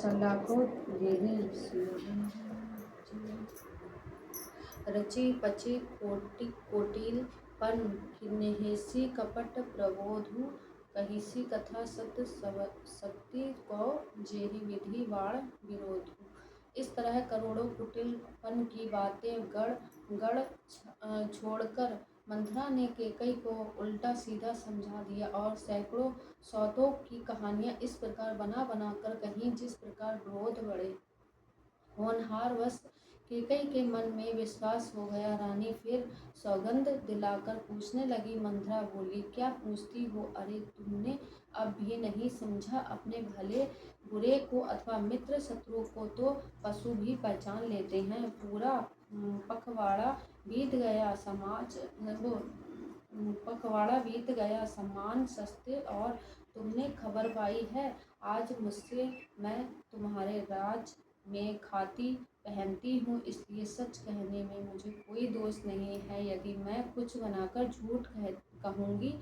सलाखों देवी रची पची कोटिल पन नेहेसी कपट प्रबोधु कहिसी कथा सत शक्ति कौ जेहि विधि बाण विरोधु। इस तरह करोड़ों कुटिलपन की बातें गढ़ छोड़कर मंथरा ने केकई को उल्टा सीधा समझा दिया और सैकड़ों सौतों की कहानियां इस प्रकार बना बना कर कहीं जिस प्रकार क्रोध बढ़े। होनहार वश केकई के मन में विश्वास हो गया। रानी फिर सौगंध दिलाकर पूछने लगी। मंथरा बोली, क्या पूछती हो? अरे तुमने अब भी नहीं समझा? अपने भले बुरे को अथवा मित्र शत्रु को तो पशु भी पहचान लेते हैं। पूरा पखवाड़ा बीत गया सामान सस्ते और तुमने खबर पाई है। आज मुझसे मैं तुम्हारे राज में खाती पहनती हूँ, इसलिए सच कहने में मुझे कोई दोष नहीं है। यदि मैं कुछ बनाकर झूठ कहूँगी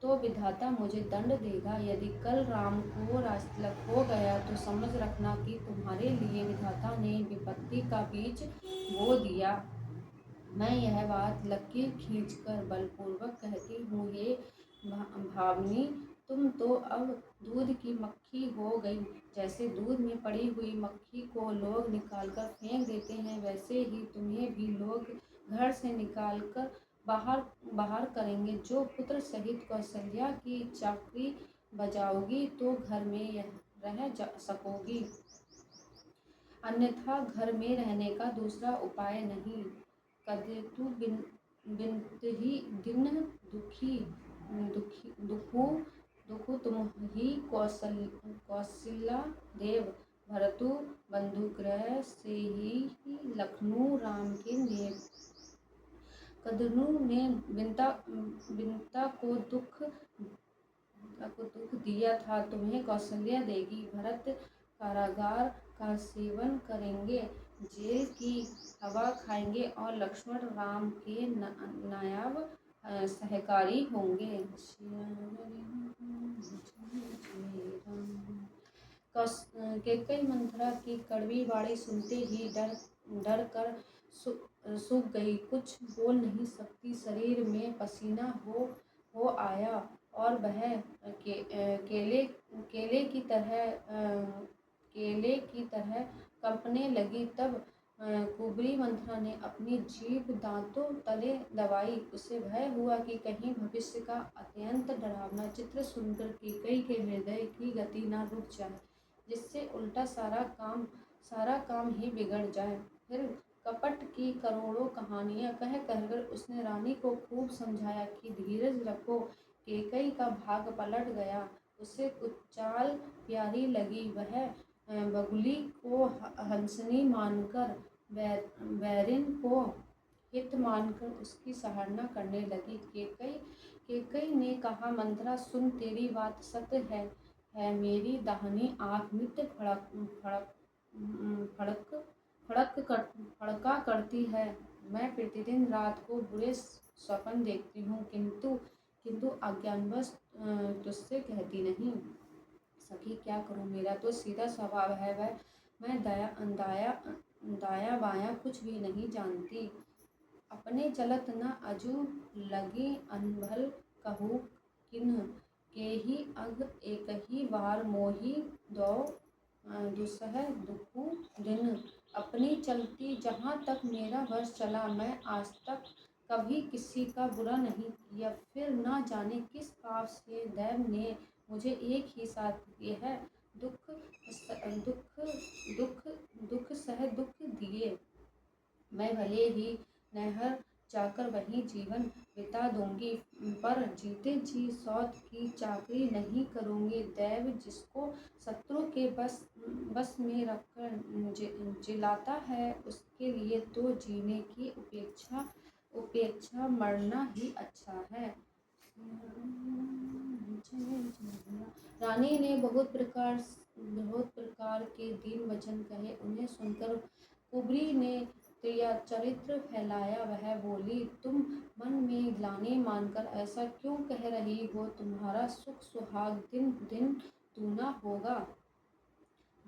तो विधाता मुझे दंड देगा। यदि कल राम को राजतिलक हो गया तो समझ रखना कि तुम्हारे लिए विधाता ने विपत्ति का बीज बो दिया। मैं यह बात लकीर खींचकर बलपूर्वक कहती हूँ। हे भावनी, तुम तो अब दूध की मक्खी हो गई। जैसे दूध में पड़ी हुई मक्खी को लोग निकालकर फेंक देते हैं, वैसे ही तुम्हें भी लोग घर से निकालकर बाहर करेंगे। जो पुत्र सहित कौशल्या की चाकरी बजाओगी तो घर में रह सकोगी, अन्यथा घर में रहने का दूसरा उपाय नहीं। कदेतु बिनतहि दिन दुखु तुम्हि कौशल्या देव भरतु बंधुगृह सेहि लखनऊ राम के नेव। कदनु ने बिनता को दुख दिया था, तुम्हें कौशल्या देगी। भरत कारागार का सेवन करेंगे, जेल की हवा खाएंगे और लक्ष्मण राम के नायाब सहकारी होंगे। कैकई मंथरा की कड़वी वाणी सुनते ही डर कर सूख गई। कुछ बोल नहीं सकती। शरीर में पसीना हो आया और वह केले की तरह कंपने लगी। तब कुबरी मंथरा ने अपनी जीभ दांतों तले दबाई। उसे भय हुआ कि कहीं भविष्य का अत्यंत डरावना चित्र सुनकर कैकई के हृदय की गति न रुक जाए, जिससे उल्टा सारा काम ही बिगड़ जाए। फिर कपट की करोड़ों कहानियां कह कहकर उसने रानी को खूब समझाया कि धीरज रखो। कैकई का भाग पलट गया। उसे कुछ चाल प्यारी लगी। वह बगुली को हंसनी मानकर, बैरिन को हित मानकर उसकी सराहना करने लगी। कैकई ने कहा, मंथरा सुन, तेरी बात सत्य है। मेरी दाहिनी आँख नित्य फड़का करती है। मैं प्रतिदिन रात को बुरे स्वप्न देखती हूँ, किंतु अज्ञानवश तुझसे कहती नहीं। सखी, क्या करूँ? मेरा तो सीधा स्वभाव है। मैं दाया बायां कुछ भी नहीं जानती। अपने चलत न अजू लगी अनभल कहूँ किन्ह केहि अग एकहि बार मोहि दो दुसह दुखु दिन। अपनी चलती जहाँ तक मेरा वश चला, मैं आज तक कभी किसी का बुरा नहीं किया। फिर न जाने किस पाप से दैव ने मुझे एक ही साथ यह दुख सह दुख दिए। मैं भले ही नैहर जाकर वहीं जीवन बिता दूंगी, पर जीते जी सौत की चाकरी नहीं करूंगी। दैव जिसको शत्रु के बस में रखकर जिलाता है, उसके लिए तो जीने की उपेक्षा मरना ही अच्छा है। रानी ने बहुत प्रकार के दीन वचन कहे। उन्हें सुनकर कुबरी ने चरित्र फैलाया। वह बोली, तुम मन में ग्लानि मानकर ऐसा क्यों कह रही हो? तुम्हारा सुख सुहाग दिन दिन दूना होगा।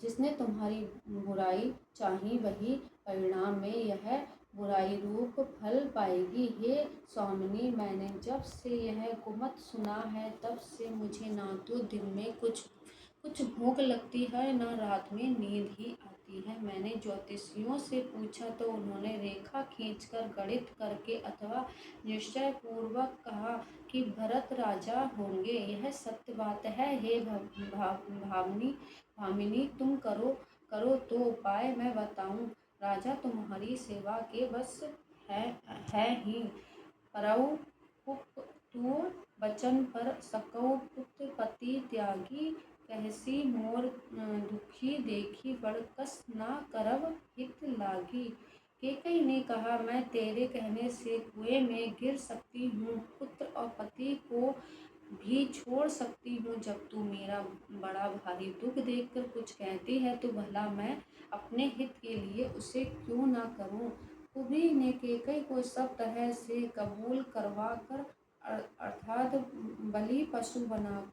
जिसने तुम्हारी बुराई चाही वही परिणाम में यह बुराई रूप फल पाएगी। हे स्वामिनी, मैंने जब से यह कुमत सुना है तब से मुझे ना तो दिन में कुछ भूख लगती है, न रात में नींद ही आती है। मैंने ज्योतिषियों से पूछा तो उन्होंने रेखा खींचकर, गणित करके अथवा निश्चय पूर्वक कहा कि भरत राजा होंगे। यह सत्य बात है। हे भामिनी, तुम करो तो उपाय मैं बताऊं। राजा तुम्हारी सेवा के बस है ही, परऊ तू बचन पर सकौ पुत्र पति त्यागी। कहसी मोर दुखी देखी, बड़ कस ना करब हित लागी। कैकई ने कहा, मैं तेरे कहने से कुएं में गिर सकती हूँ, पुत्र और पति को भी छोड़ सकती हूँ। जब तू मेरा बड़ा भारी दुख देखकर कुछ कहती है तो भला मैं अपने हित के लिए उसे क्यों ना करूँ। कुबेर ने कैकई को सब तरह से कबूल करवा कर अर्थात बलि पशु बनाकर